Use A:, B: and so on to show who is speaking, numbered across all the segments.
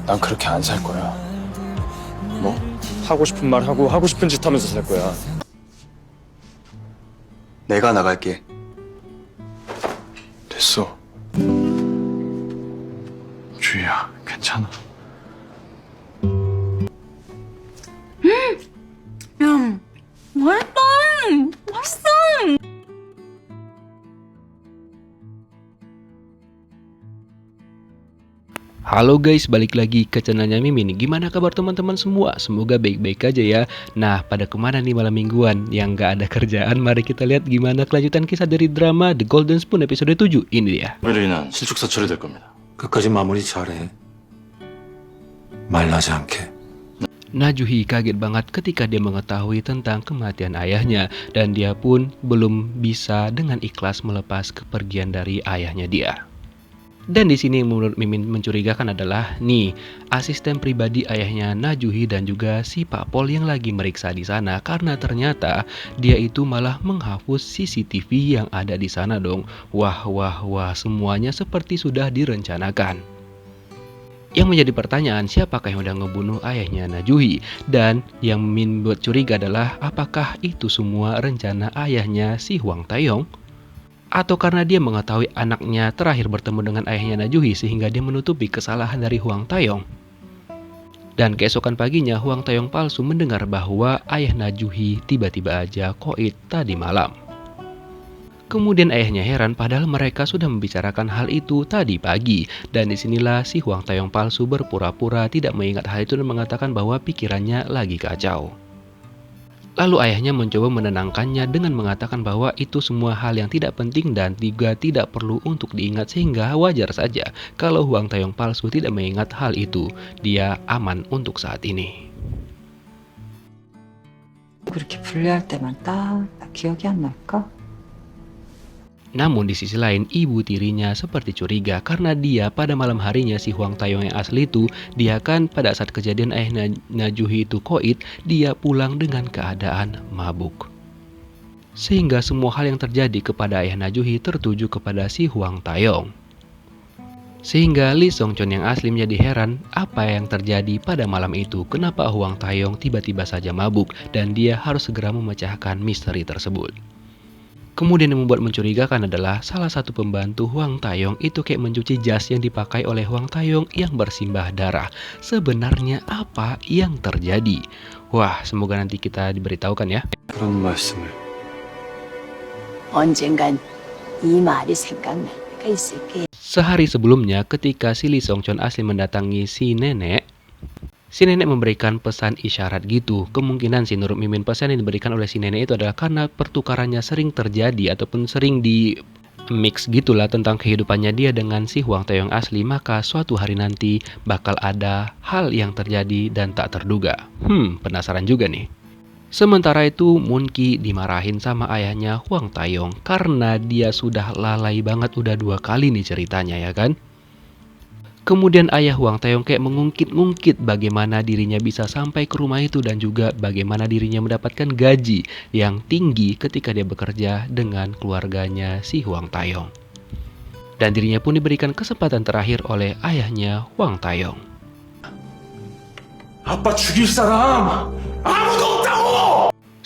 A: 난 그렇게 안 살 거야.
B: 뭐? 하고 싶은 말 하고 하고 싶은 짓 하면서 살 거야.
A: 내가 나갈게. 됐어. 주희야, 괜찮아.
C: 야, 맛있다. 맛있어.
D: Halo guys, balik lagi ke channelnya Mimin. Gimana kabar teman-teman semua? Semoga baik-baik aja ya. Nah, pada kemana nih malam mingguan yang gak ada kerjaan? Mari kita lihat gimana kelanjutan kisah dari drama The Golden Spoon episode 7. Ini dia.
E: 으로 인한 실축사 처리될 겁니다.
F: 끝까지 마무리 잘해. 말나지 않게.
D: Najuhi kaget banget ketika dia mengetahui tentang kematian ayahnya, dan dia pun belum bisa dengan ikhlas melepas kepergian dari ayahnya dia. Dan di sini menurut Mimin mencurigakan adalah nih asisten pribadi ayahnya Najuhi dan juga si Pak Pol yang lagi meriksa di sana, karena ternyata dia itu malah menghapus CCTV yang ada di sana dong. Wah, semuanya seperti sudah direncanakan. Yang menjadi pertanyaan, siapakah yang udah ngebunuh ayahnya Najuhi? Dan yang Min buat curiga adalah apakah itu semua rencana ayahnya si Hwang Tae-yong? Atau karena dia mengetahui anaknya terakhir bertemu dengan ayahnya Najuhi sehingga dia menutupi kesalahan dari Hwang Tae-yong? Dan keesokan paginya Hwang Tae-yong palsu mendengar bahwa ayah Najuhi tiba-tiba aja koit tadi malam. Kemudian ayahnya heran padahal mereka sudah membicarakan hal itu tadi pagi. Dan disinilah si Hwang Tae-yong palsu berpura-pura tidak mengingat hal itu dan mengatakan bahwa pikirannya lagi kacau. Lalu ayahnya mencoba menenangkannya dengan mengatakan bahwa itu semua hal yang tidak penting dan juga tidak perlu untuk diingat, sehingga wajar saja kalau Hwang Tae-yong palsu tidak mengingat hal itu. Dia aman untuk saat ini.
C: 그렇게 분리할 때만 딱 기억이 안 날까?
D: Namun di sisi lain, ibu tirinya seperti curiga karena dia pada malam harinya si Hwang Tae-yong yang asli itu, dia kan pada saat kejadian ayah Najuhi itu koit, dia pulang dengan keadaan mabuk. Sehingga semua hal yang terjadi kepada ayah Najuhi tertuju kepada si Hwang Tae-yong. Sehingga Lee Song Chon yang asli menjadi heran apa yang terjadi pada malam itu, kenapa Hwang Tae-yong tiba-tiba saja mabuk dan dia harus segera memecahkan misteri tersebut. Kemudian yang membuat mencurigakan adalah salah satu pembantu Hwang Tae-yong itu kayak mencuci jas yang dipakai oleh Hwang Tae-yong yang bersimbah darah. Sebenarnya apa yang terjadi? Wah, semoga nanti kita diberitahukan ya.
A: 그런 말씀을.
C: 언젠간 이 말이 생각날 때가 있을 게.
D: Sehari sebelumnya ketika si Lee Song Chon asli mendatangi si nenek memberikan pesan isyarat gitu. Kemungkinan sih menurut Mimin pesan yang diberikan oleh si nenek itu adalah karena pertukarannya sering terjadi ataupun sering di mix gitulah tentang kehidupannya dia dengan si Hwang Tae-yong asli, maka suatu hari nanti bakal ada hal yang terjadi dan tak terduga. Penasaran juga nih. Sementara itu Moon-ki dimarahin sama ayahnya Hwang Tae-yong karena dia sudah lalai banget, udah 2 kali nih ceritanya ya kan. Kemudian ayah Hwang Tae-yong kayak mengungkit-ungkit bagaimana dirinya bisa sampai ke rumah itu dan juga bagaimana dirinya mendapatkan gaji yang tinggi ketika dia bekerja dengan keluarganya si Hwang Tae-yong. Dan dirinya pun diberikan kesempatan terakhir oleh ayahnya Hwang Tae-yong.
F: 아빠 죽일 사람 아무도 없다고!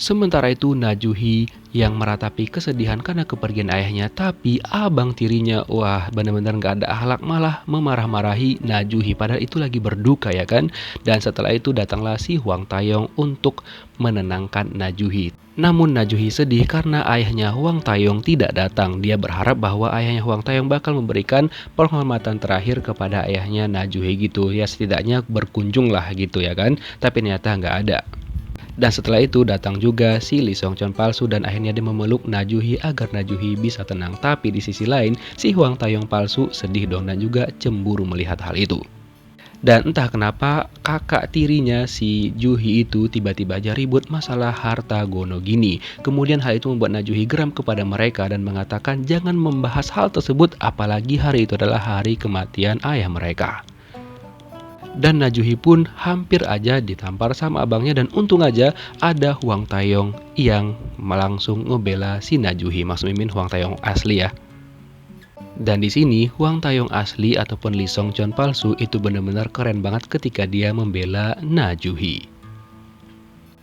D: Sementara itu Najuhi yang meratapi kesedihan karena kepergian ayahnya, tapi abang tirinya wah benar-benar gak ada akhlak, malah memarah-marahi Najuhi padahal itu lagi berduka ya kan. Dan setelah itu datanglah si Hwang Tae-yong untuk menenangkan Najuhi. Namun Najuhi sedih karena ayahnya Hwang Tae-yong tidak datang. Dia berharap bahwa ayahnya Hwang Tae-yong bakal memberikan penghormatan terakhir kepada ayahnya Najuhi gitu ya, setidaknya berkunjung lah gitu ya kan. Tapi ternyata nggak ada. Dan setelah itu datang juga si Lee Song Chon palsu dan akhirnya dia memeluk Najuhi agar Najuhi bisa tenang. Tapi di sisi lain si Hwang Tae-yong palsu sedih dong dan juga cemburu melihat hal itu. Dan entah kenapa kakak tirinya si Juhi itu tiba-tiba aja ribut masalah harta gono gini. Kemudian hal itu membuat Najuhi geram kepada mereka dan mengatakan jangan membahas hal tersebut apalagi hari itu adalah hari kematian ayah mereka. Dan Najuhi pun hampir aja ditampar sama abangnya dan untung aja ada Hwang Tae-yong yang langsung ngebela si Najuhi. Maksud Mimin Hwang Tae-yong asli ya. Dan di sini Hwang Tae-yong asli ataupun Lee Song-cheon palsu itu benar-benar keren banget ketika dia membela Na Ju-hee.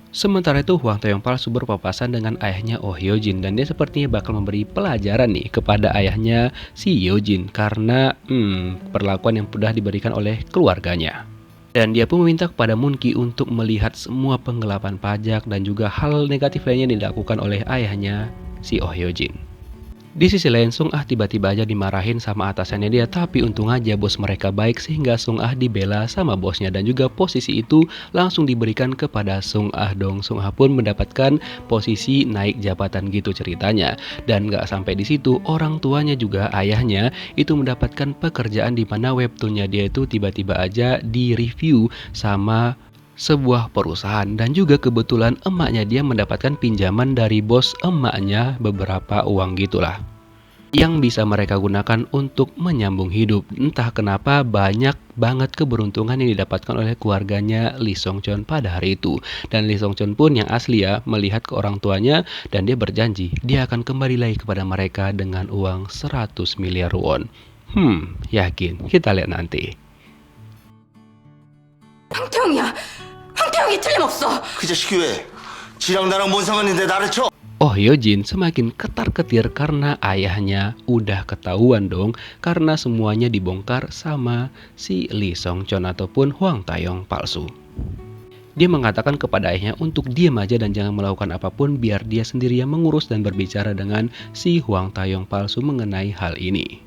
D: Sementara itu Hwang Tae-yong palsu berpapasan dengan ayahnya Oh Hyo-jin dan dia sepertinya bakal memberi pelajaran nih kepada ayahnya si Hyo-jin karena perlakuan yang sudah diberikan oleh keluarganya. Dan dia pun meminta kepada Moon-ki untuk melihat semua penggelapan pajak dan juga hal negatif lainnya yang dilakukan oleh ayahnya si Oh Hyo-jin. Di sisi lain Sung-ah tiba-tiba aja dimarahin sama atasannya dia, tapi untung aja bos mereka baik sehingga Sung-ah dibela sama bosnya dan juga posisi itu langsung diberikan kepada Sung-ah dong. Sung-ah pun mendapatkan posisi naik jabatan gitu ceritanya. Dan gak sampai di situ, orang tuanya juga ayahnya itu mendapatkan pekerjaan di mana webtoonnya dia itu tiba-tiba aja di-review sama sebuah perusahaan dan juga kebetulan emaknya dia mendapatkan pinjaman dari bos emaknya beberapa uang gitulah yang bisa mereka gunakan untuk menyambung hidup. Entah kenapa banyak banget keberuntungan yang didapatkan oleh keluarganya Lee Song-cheon pada hari itu. Dan Lee Song-cheon pun yang asli ya melihat ke orang tuanya dan dia berjanji dia akan kembali lagi kepada mereka dengan uang 100 miliar won. Yakin? Kita lihat nanti.
G: 황태영이야. 황태영이 틀림없어.
E: 그 자식이 왜? 지랑 나랑 뭔 상관인데 나를 쳐?
D: Oh Hyo-jin semakin ketar-ketir karena ayahnya udah ketahuan dong karena semuanya dibongkar sama si Lee Song-cheon ataupun Hwang Tae-yong palsu. Dia mengatakan kepada ayahnya untuk diam aja dan jangan melakukan apapun biar dia sendiri yang mengurus dan berbicara dengan si Hwang Tae-yong palsu mengenai hal ini.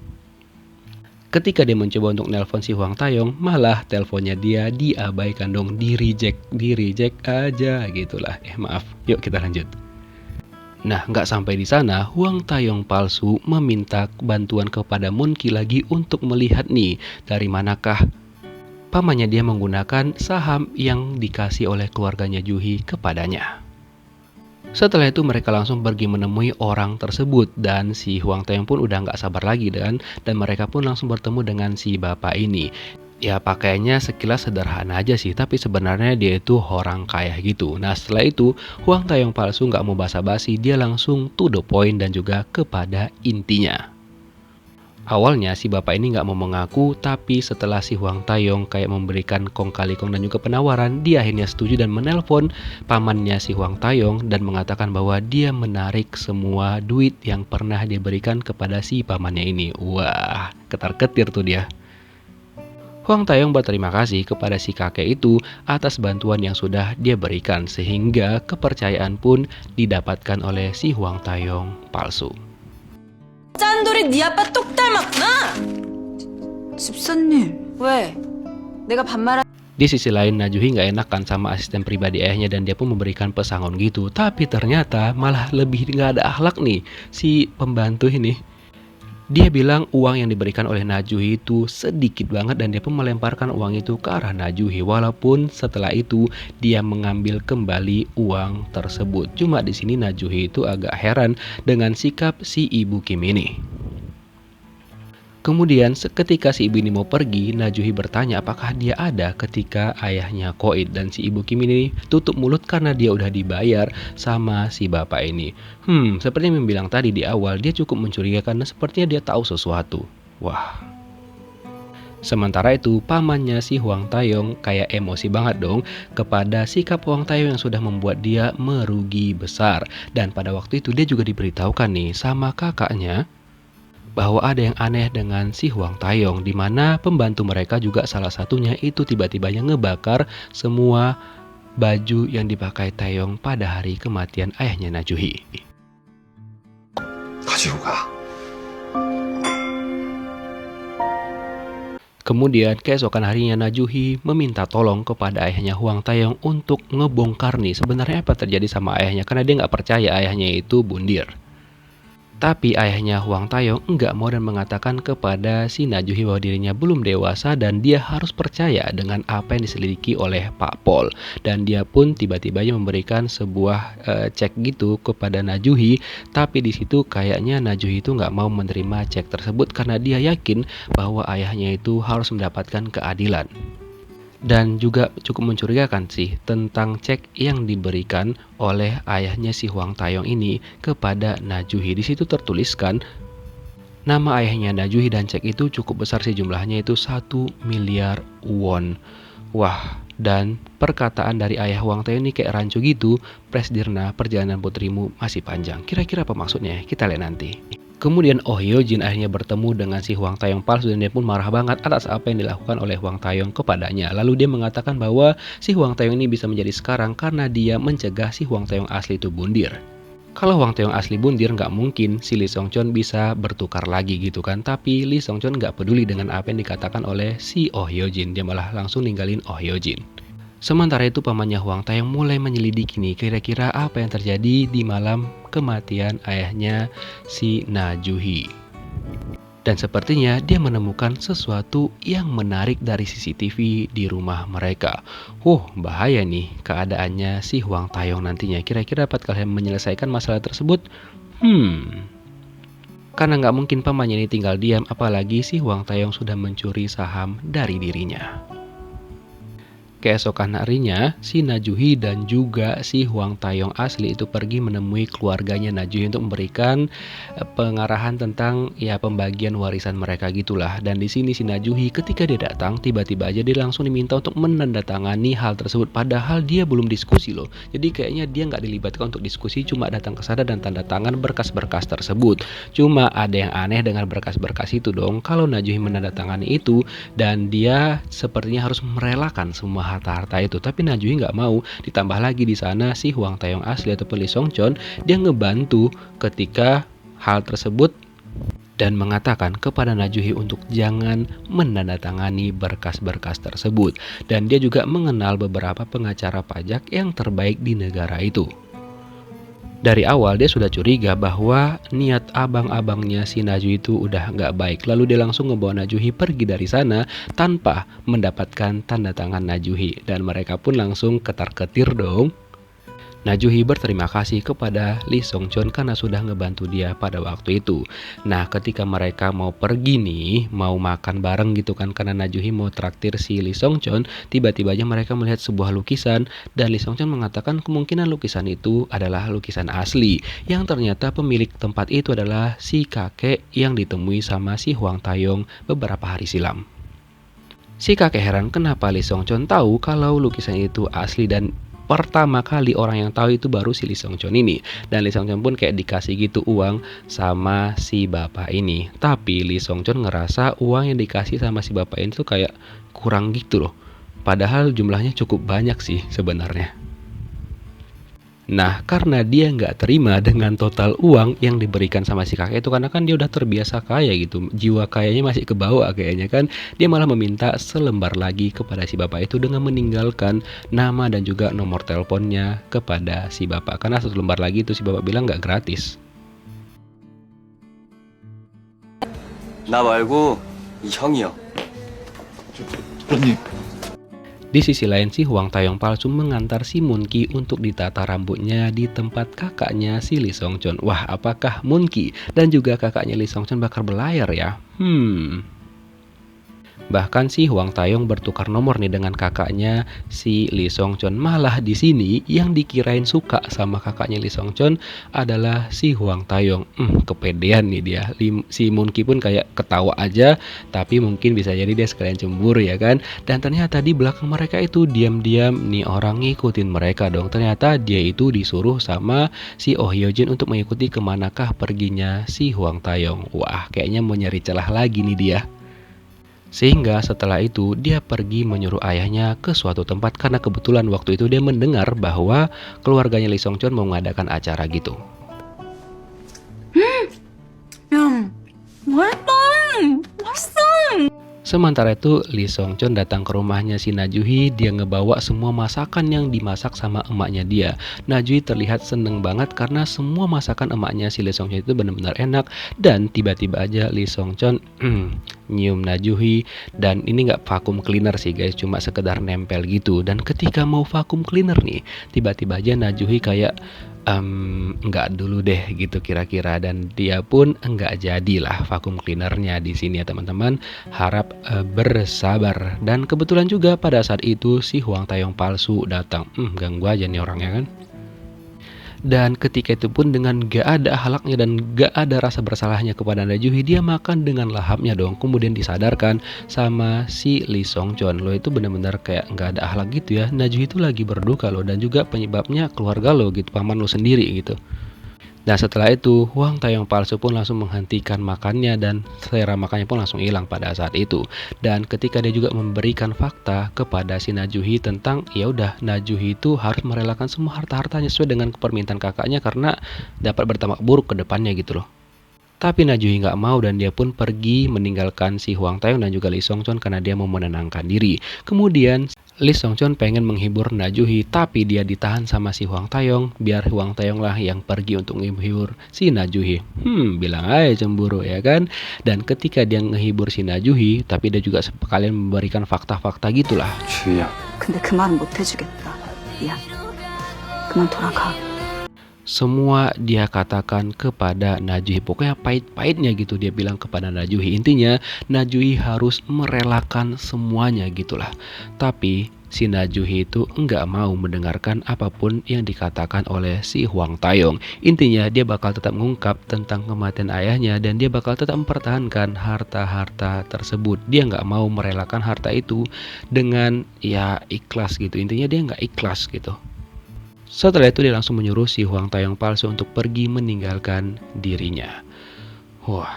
D: Ketika dia mencoba untuk nelpon si Hwang Tae-yong, malah teleponnya dia diabaikan dong, di reject aja gitulah. Maaf, yuk kita lanjut. Nah, nggak sampai di sana, Hwang Tae-yong palsu meminta bantuan kepada Moon-ki lagi untuk melihat nih dari manakah pamannya dia menggunakan saham yang dikasih oleh keluarganya Ju-hee kepadanya. Setelah itu mereka langsung pergi menemui orang tersebut dan si Hwang Tae-yong pun udah nggak sabar lagi dan mereka pun langsung bertemu dengan si bapak ini. Ya pakaiannya sekilas sederhana aja sih, tapi sebenarnya dia itu orang kaya gitu. Nah setelah itu Hwang Tae-yong palsu nggak mau basa-basi, dia langsung to the point dan juga kepada intinya. Awalnya si bapak ini nggak mau mengaku, tapi setelah si Hwang Tae-yong kayak memberikan kong kali kong dan juga penawaran, dia akhirnya setuju dan menelpon pamannya si Hwang Tae-yong dan mengatakan bahwa dia menarik semua duit yang pernah dia berikan kepada si pamannya ini. Wah, ketar-ketir tuh dia. Hwang Tae-yong berterima kasih kepada si kakek itu atas bantuan yang sudah dia berikan sehingga kepercayaan pun didapatkan oleh si Hwang Tae-yong palsu.
G: 짠돌이 네 아빠 똑 닮았구나.
C: 집사님.
G: 왜? 내가 반말한
D: Di sisi lain Na Ju-hee nggak enakan sama asisten pribadi ayahnya dan dia pun memberikan pesangon gitu. Tapi ternyata malah lebih nggak ada akhlak nih si pembantu ini. Dia bilang uang yang diberikan oleh Na Ju-hee itu sedikit banget dan dia pun melemparkan uang itu ke arah Na Ju-hee. Walaupun setelah itu dia mengambil kembali uang tersebut. Cuma di sini Na Ju-hee itu agak heran dengan sikap si ibu Kim ini. Kemudian ketika si ibu ini mau pergi, Na Ju-hee bertanya apakah dia ada ketika ayahnya koid dan si ibu Kim ini tutup mulut karena dia udah dibayar sama si bapak ini. Seperti yang bilang tadi di awal, dia cukup mencurigakan dan sepertinya dia tahu sesuatu. Wah. Sementara itu pamannya si Hwang Tae-yong kayak emosi banget dong kepada sikap Hwang Tae-yong yang sudah membuat dia merugi besar. Dan pada waktu itu dia juga diberitahukan nih sama kakaknya bahwa ada yang aneh dengan si Hwang Tae-yong, di mana pembantu mereka juga salah satunya itu tiba-tibanya ngebakar semua baju yang dipakai Tae-yong pada hari kematian ayahnya Na Ju-hee.
F: 가지고 가.
D: Kemudian keesokan harinya Na Ju-hee meminta tolong kepada ayahnya Hwang Tae-yong untuk ngebongkar nih sebenarnya apa terjadi sama ayahnya karena dia nggak percaya ayahnya itu bundir. Tapi ayahnya Hwang Tae-yong enggak mau dan mengatakan kepada si Na Ju-hee bahwa dirinya belum dewasa dan dia harus percaya dengan apa yang diselidiki oleh Pak Pol. Dan dia pun tiba-tiba memberikan sebuah cek gitu kepada Na Ju-hee. Tapi di situ kayaknya Na Ju-hee itu nggak mau menerima cek tersebut karena dia yakin bahwa ayahnya itu harus mendapatkan keadilan. Dan juga cukup mencurigakan sih tentang cek yang diberikan oleh ayahnya si Hwang Tae-yong ini kepada Na Ju-hee. Di situ tertuliskan Nama ayahnya Najuhi dan cek itu cukup besar sih, jumlahnya itu 1 miliar won. Wah, dan perkataan dari ayah Hwang Tae-yong ini kayak rancu gitu. Presdirna, perjalanan putrimu masih panjang. Kira-kira apa maksudnya? Kita lihat nanti. Kemudian Oh Hyo-jin akhirnya bertemu dengan si Hwang Tae-yong palsu dan dia pun marah banget atas apa yang dilakukan oleh Hwang Tae-yong kepadanya. Lalu dia mengatakan bahwa si Hwang Tae-yong ini bisa menjadi sekarang karena dia mencegah si Hwang Tae-yong asli itu bundir. Kalau Hwang Tae-yong asli bundir, nggak mungkin si Lee Song-cheon bisa bertukar lagi gitu kan. Tapi Lee Song-cheon nggak peduli dengan apa yang dikatakan oleh si Oh Hyo-jin. Dia malah langsung ninggalin Oh Hyo-jin. Sementara itu pamannya Hwang Tae-yong mulai menyelidiki nih kira-kira apa yang terjadi di malam kematian ayahnya si Najuhi. Dan sepertinya dia menemukan sesuatu yang menarik dari CCTV di rumah mereka. Bahaya nih keadaannya si Hwang Tae-yong nantinya. Kira-kira dapat kalian menyelesaikan masalah tersebut? Karena nggak mungkin pamannya ini tinggal diam, apalagi si Hwang Tae-yong sudah mencuri saham dari dirinya. Keesokan harinya, si Najuhi dan juga si Hwang Tae-yong asli itu pergi menemui keluarganya Najuhi untuk memberikan pengarahan tentang pembagian warisan mereka gitulah. Dan di sini si Najuhi ketika dia datang, tiba-tiba aja dia langsung diminta untuk menandatangani hal tersebut. Padahal dia belum diskusi loh. Jadi kayaknya dia nggak dilibatkan untuk diskusi, cuma datang ke sana dan tanda tangan berkas-berkas tersebut. Cuma ada yang aneh dengan berkas-berkas itu dong. Kalau Najuhi menandatangani itu dan dia sepertinya harus merelakan semua harta-harta itu, tapi Najuhi nggak mau. Ditambah lagi di sana si Hwang Tae-yong asli ataupun Lee Song-cheon dia ngebantu ketika hal tersebut dan mengatakan kepada Najuhi untuk jangan menandatangani berkas-berkas tersebut. Dan dia juga mengenal beberapa pengacara pajak yang terbaik di negara itu. Dari awal dia sudah curiga bahwa niat abang-abangnya si Najuhi itu udah nggak baik. Lalu dia langsung ngebawa Najuhi pergi dari sana tanpa mendapatkan tanda tangan Najuhi. Dan mereka pun langsung ketar-ketir dong. Najuhi berterima kasih kepada Lee Song-cheon karena sudah ngebantu dia pada waktu itu. Nah, ketika mereka mau pergi nih, mau makan bareng gitu kan, karena Najuhi mau traktir si Lee Song-cheon, tiba-tiba aja mereka melihat sebuah lukisan dan Lee Song-cheon mengatakan kemungkinan lukisan itu adalah lukisan asli, yang ternyata pemilik tempat itu adalah si kakek yang ditemui sama si Hwang Tae-yong beberapa hari silam. Si kakek heran kenapa Lee Song-cheon tahu kalau lukisan itu asli, dan pertama kali orang yang tahu itu baru si Lee Song-cheon ini. Dan Lee Song-cheon pun kayak dikasih gitu uang sama si bapak ini. Tapi Lee Song-cheon ngerasa uang yang dikasih sama si bapak ini tuh kayak kurang gitu loh. Padahal jumlahnya cukup banyak sih sebenarnya. Nah, karena dia nggak terima dengan total uang yang diberikan sama si kakek itu, karena kan dia udah terbiasa kaya gitu, jiwa kayanya masih kebawa kayaknya kan, dia malah meminta selembar lagi kepada si bapak itu dengan meninggalkan nama dan juga nomor teleponnya kepada si bapak, karena satu lembar lagi itu si bapak bilang nggak gratis.
A: 나 말고 이 형이요.
D: Di sisi lain si Hwang Tae-yong palsu mengantar si Moon-ki untuk ditata rambutnya di tempat kakaknya si Lee Song-cheon. Wah, apakah Moon-ki dan juga kakaknya Lee Song-cheon bakal berlayar ya? Bahkan si Hwang Tae-yong bertukar nomor nih dengan kakaknya si Lee Song-cheon. Malah di sini yang dikirain suka sama kakaknya Lee Song-cheon adalah si Hwang Tae-yong. Kepedean nih dia. Si Moon-ki pun kayak ketawa aja, tapi mungkin bisa jadi dia sekalian cemburu ya kan. Dan ternyata di belakang mereka itu diam-diam nih orang ngikutin mereka dong. Ternyata dia itu disuruh sama si Oh Hyo-jin untuk mengikuti kemanakah perginya si Hwang Tae-yong. Wah, kayaknya mau nyari celah lagi nih dia. Sehingga setelah itu dia pergi menyuruh ayahnya ke suatu tempat karena kebetulan waktu itu dia mendengar bahwa keluarganya Lee Song-cheon mau mengadakan acara gitu. Sementara itu Lee Song-cheon datang ke rumahnya si Najuhi. Dia ngebawa semua masakan yang dimasak sama emaknya dia. Najuhi terlihat seneng banget karena semua masakan emaknya si Lee Song-cheon itu benar-benar enak. Dan tiba-tiba aja Lee Song-cheon nyium Najuhi. Dan ini nggak vacuum cleaner sih guys, cuma sekedar nempel gitu. Dan ketika mau vacuum cleaner nih, tiba-tiba aja Najuhi kayak enggak dulu deh gitu kira-kira, dan dia pun enggak jadilah vacuum cleanernya di sini ya teman-teman. Harap bersabar. Dan kebetulan juga pada saat itu si Hwang Tae-yong palsu datang. Ganggu aja nih orangnya kan. Dan ketika itu pun dengan gak ada akhlaknya dan gak ada rasa bersalahnya kepada Najuhi, dia makan dengan lahapnya dong. Kemudian disadarkan sama si Lee Song Chon, lo itu benar-benar kayak gak ada akhlak gitu ya. Najuhi itu lagi berduka lo, dan juga penyebabnya keluarga lo gitu, paman lo sendiri gitu. Dan setelah itu, Hwang Tae-yong palsu pun langsung menghentikan makannya dan selera makannya pun langsung hilang pada saat itu. Dan ketika dia juga memberikan fakta kepada si Najuhi tentang ya udah Najuhi itu harus merelakan semua harta-hartanya sesuai dengan permintaan kakaknya karena dapat bertambah buruk ke depannya gitu loh. Tapi Najuhi nggak mau dan dia pun pergi meninggalkan si Hwang Tae-yong dan juga Lee Song Chon karena dia mau menenangkan diri. Kemudian Lee Song Chon pengen menghibur Najuhi, tapi dia ditahan sama si Hwang Tae-yong biar Hwang Tae-yong lah yang pergi untuk menghibur si Najuhi. Bilang aja cemburu ya kan. Dan ketika dia menghibur si Najuhi, tapi dia juga sekalian memberikan fakta-fakta gitulah.
B: 주희야,
C: 근데 그 말은 못 해주겠다. 미안. 그만 돌아가.
D: Semua dia katakan kepada Najuhi, pokoknya pahit-pahitnya gitu dia bilang kepada Najuhi. Intinya Najuhi harus merelakan semuanya gitulah. Tapi si Najuhi itu enggak mau mendengarkan apapun yang dikatakan oleh si Hwang Tae-yong. Intinya dia bakal tetap mengungkap tentang kematian ayahnya dan dia bakal tetap mempertahankan harta-harta tersebut. Dia enggak mau merelakan harta itu dengan ya ikhlas gitu. Intinya dia enggak ikhlas gitu. Setelah itu dia langsung menyuruh si Hwang Tae-yong palsu untuk pergi meninggalkan dirinya. Wah.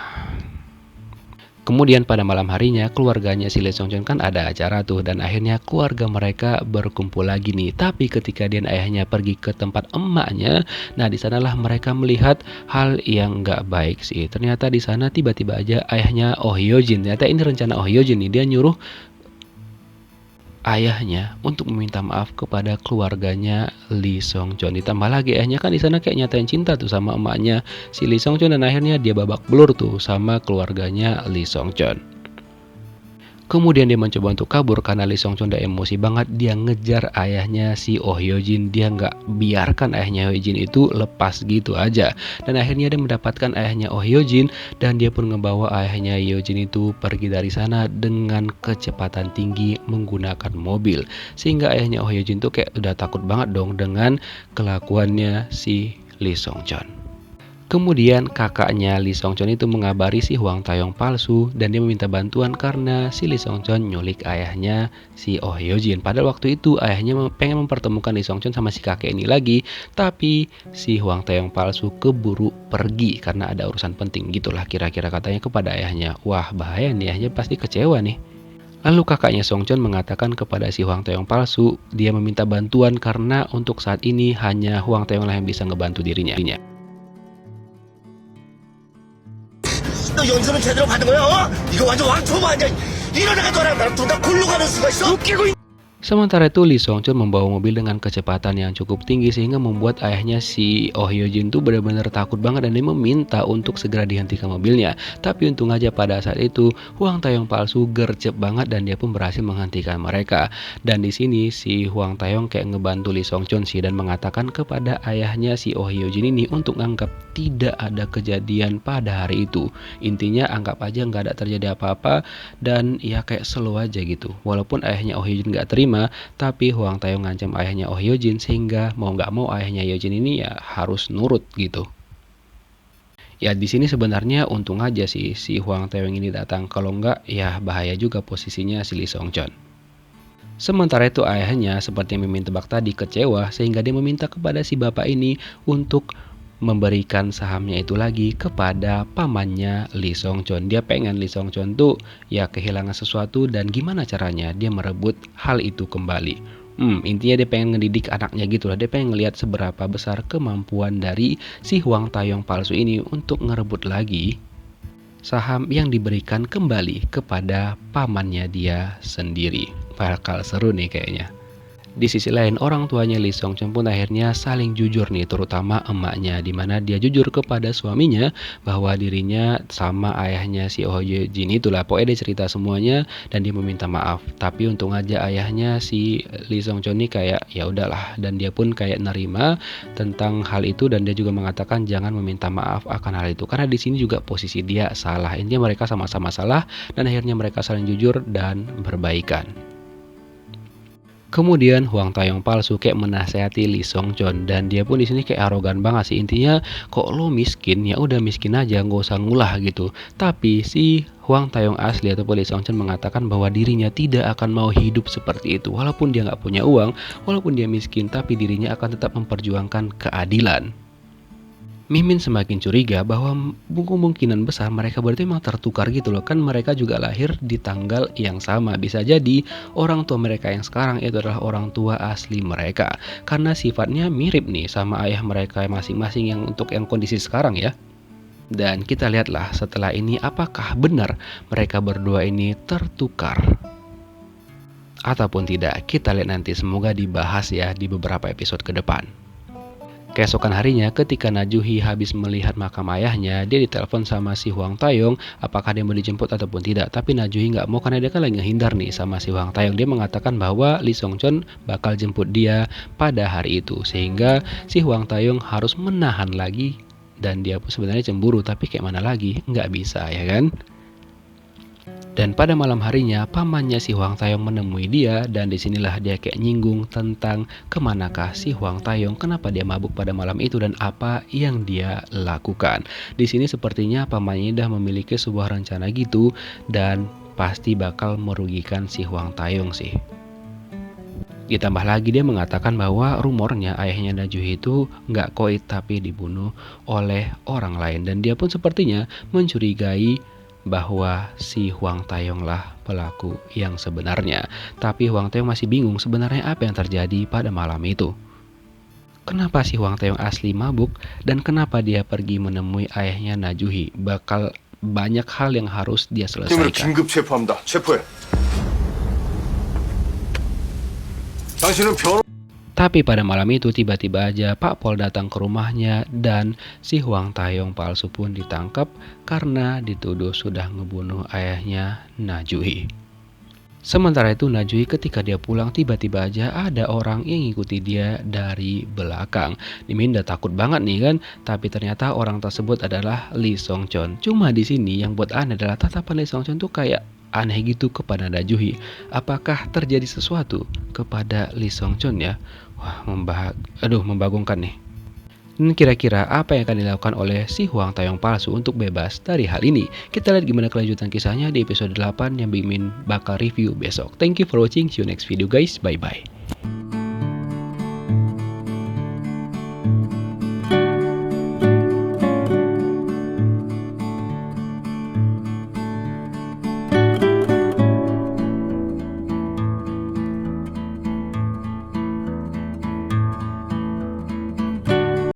D: Kemudian pada malam harinya keluarganya si Lee Song Chon kan ada acara tuh, dan akhirnya keluarga mereka berkumpul lagi nih. Tapi ketika dia dan ayahnya pergi ke tempat emaknya, nah di sanalah mereka melihat hal yang nggak baik sih. Ternyata di sana tiba-tiba aja ayahnya Oh Hyo Jin. Ternyata ini rencana Oh Hyo Jin nih, dia nyuruh ayahnya untuk meminta maaf kepada keluarganya Lee Song Chon. Ditambah lagi ayahnya kan di sana kayak nyatain cinta tuh sama emaknya si Lee Song Chon, dan akhirnya dia babak belur tuh sama keluarganya Lee Song Chon. Kemudian dia mencoba untuk kabur karena Lee Song Chon udah emosi banget. Dia ngejar ayahnya si Oh Hyo Jin. Dia nggak biarkan ayahnya Oh Hyo Jin itu lepas gitu aja. Dan akhirnya dia mendapatkan ayahnya Oh Hyo Jin, dan dia pun ngebawa ayahnya Hyo Jin itu pergi dari sana dengan kecepatan tinggi menggunakan mobil. Sehingga ayahnya Oh Hyo Jin tuh kayak udah takut banget dong dengan kelakuannya si Lee Song Chon. Kemudian kakaknya Lee Song Chon itu mengabari si Hwang Tae-yong palsu dan dia meminta bantuan karena si Lee Song Chon nyulik ayahnya si Oh Hyo Jin. Padahal waktu itu ayahnya pengen mempertemukan Lee Song Chon sama si kakek ini lagi, tapi si Hwang Tae-yong palsu keburu pergi karena ada urusan penting gitulah kira-kira katanya kepada ayahnya. Wah bahaya nih, ayahnya pasti kecewa nih. Lalu kakaknya Song Chon mengatakan kepada si Hwang Tae-yong palsu, dia meminta bantuan karena untuk saat ini hanya Hwang Tae-yong lah yang bisa ngebantu dirinya.
E: 너 연수는 제대로 받은 거야? 어? 이거 완전 왕초보 아니야? 이런 애가 너랑 나랑 둘 다 골로 가는 수가 있어? 웃기고
D: Sementara itu Lee Song Chon membawa mobil dengan kecepatan yang cukup tinggi sehingga membuat ayahnya si Oh Hyo Jin tuh benar-benar takut banget dan dia meminta untuk segera dihentikan mobilnya. Tapi untung aja pada saat itu Hwang Tae-yong palsu gercep banget dan dia pun berhasil menghentikan mereka. Dan di sini si Hwang Tae-yong kayak ngebantu Lee Song Chon sih dan mengatakan kepada ayahnya si Oh Hyo Jin ini untuk anggap tidak ada kejadian pada hari itu. Intinya anggap aja nggak ada terjadi apa-apa dan ya kayak slow aja gitu. Walaupun ayahnya Oh Hyo Jin nggak terima, tapi Hwang Tae-yong ngancam ayahnya Oh Hyo Jin sehingga mau nggak mau ayahnya Hyo Jin ini ya harus nurut gitu. Ya di sini sebenarnya untung aja sih si Hwang Tae-yong ini datang, kalau nggak ya bahaya juga posisinya si Lee Song Chon. Sementara itu ayahnya seperti yang Mimin tebak tadi kecewa sehingga dia meminta kepada si bapak ini untuk memberikan sahamnya itu lagi kepada pamannya Lee Song Chon. Dia pengen Lee Song Chon tuh ya kehilangan sesuatu dan gimana caranya dia merebut hal itu kembali. Intinya dia pengen ngedidik anaknya gitu lah. Dia pengen ngelihat seberapa besar kemampuan dari si Hwang Tae-yong palsu ini untuk ngerebut lagi saham yang diberikan kembali kepada pamannya dia sendiri. Bakal seru nih kayaknya. Di sisi lain orang tuanya Lee Song Chon pun akhirnya saling jujur nih, terutama emaknya, dimana dia jujur kepada suaminya bahwa dirinya sama ayahnya si Oh Hyo Jin itulah. Pokoknya dia cerita semuanya dan dia meminta maaf. Tapi untung aja ayahnya si Lee Song Chon ini kayak ya udahlah, dan dia pun kayak nerima tentang hal itu dan dia juga mengatakan jangan meminta maaf akan hal itu karena di sini juga posisi dia salah. Intinya mereka sama-sama salah dan akhirnya mereka saling jujur dan berbaikan. Kemudian Huang Taeyong palsu kayak menasehati Lee Song Chon, dan dia pun di sini kayak arogan banget sih, intinya kok lo miskin ya udah miskin aja, nggak usah ngulah gitu. Tapi si Huang Taeyong asli ataupun Lee Song Chon mengatakan bahwa dirinya tidak akan mau hidup seperti itu, walaupun dia nggak punya uang, walaupun dia miskin, tapi dirinya akan tetap memperjuangkan keadilan. Mimin semakin curiga bahwa kemungkinan besar mereka berdua memang tertukar gitu loh, kan mereka juga lahir di tanggal yang sama. Bisa jadi orang tua mereka yang sekarang itu adalah orang tua asli mereka, karena sifatnya mirip nih sama ayah mereka masing-masing yang untuk yang kondisi sekarang ya. Dan kita lihatlah setelah ini apakah benar mereka berdua ini tertukar ataupun tidak. Kita lihat nanti, semoga dibahas ya di beberapa episode ke depan. Keesokan harinya ketika Najuhi habis melihat makam ayahnya, dia ditelepon sama si Huang Taeyong apakah dia mau dijemput ataupun tidak. Tapi Najuhi nggak mau karena dia kan lagi ngehindar nih sama si Huang Taeyong. Dia mengatakan bahwa Lee Song Chon bakal jemput dia pada hari itu, sehingga si Huang Taeyong harus menahan lagi. Dan dia pun sebenarnya cemburu, tapi kayak mana lagi, nggak bisa ya kan. Dan pada malam harinya pamannya si Huang Taeyong menemui dia, dan disinilah dia kayak nyinggung tentang kemanakah si Huang Taeyong, kenapa dia mabuk pada malam itu dan apa yang dia lakukan. Di sini sepertinya pamannya udah memiliki sebuah rencana gitu dan pasti bakal merugikan si Huang Taeyong sih. Ditambah lagi dia mengatakan bahwa rumornya ayahnya Najuhi itu nggak koit tapi dibunuh oleh orang lain, dan dia pun sepertinya mencurigai bahwa si Huang Taeyong lah pelaku yang sebenarnya. Tapi Huang Taeyong masih bingung sebenarnya apa yang terjadi pada malam itu. Kenapa si Huang Taeyong asli mabuk dan kenapa dia pergi menemui ayahnya Najuhi? Bakal banyak hal yang harus dia
E: 팀으로
D: selesaikan.
E: 긴급 체포합니다. 체포해. 당신은 변호
D: Tapi pada malam itu tiba-tiba aja Pak Pol datang ke rumahnya dan si Huang Taeyong palsu pun ditangkap karena dituduh sudah ngebunuh ayahnya Najuhi. Sementara itu Najuhi ketika dia pulang tiba-tiba aja ada orang yang ngikuti dia dari belakang. Mimin udah takut banget nih kan, tapi ternyata orang tersebut adalah Lee Song Chon. Cuma di sini yang buat aneh adalah tatapan Lee Song Chon tuh kayak aneh gitu kepada Najuhi. Apakah terjadi sesuatu kepada Lee Song Chon ya? Wah, membagongkan nih. Dan kira-kira apa yang akan dilakukan oleh si Huang Taeyong palsu untuk bebas dari hal ini? Kita lihat gimana kelanjutan kisahnya di episode 8 yang Mimin bakal review besok. Thank you for watching, see you next video guys, bye bye.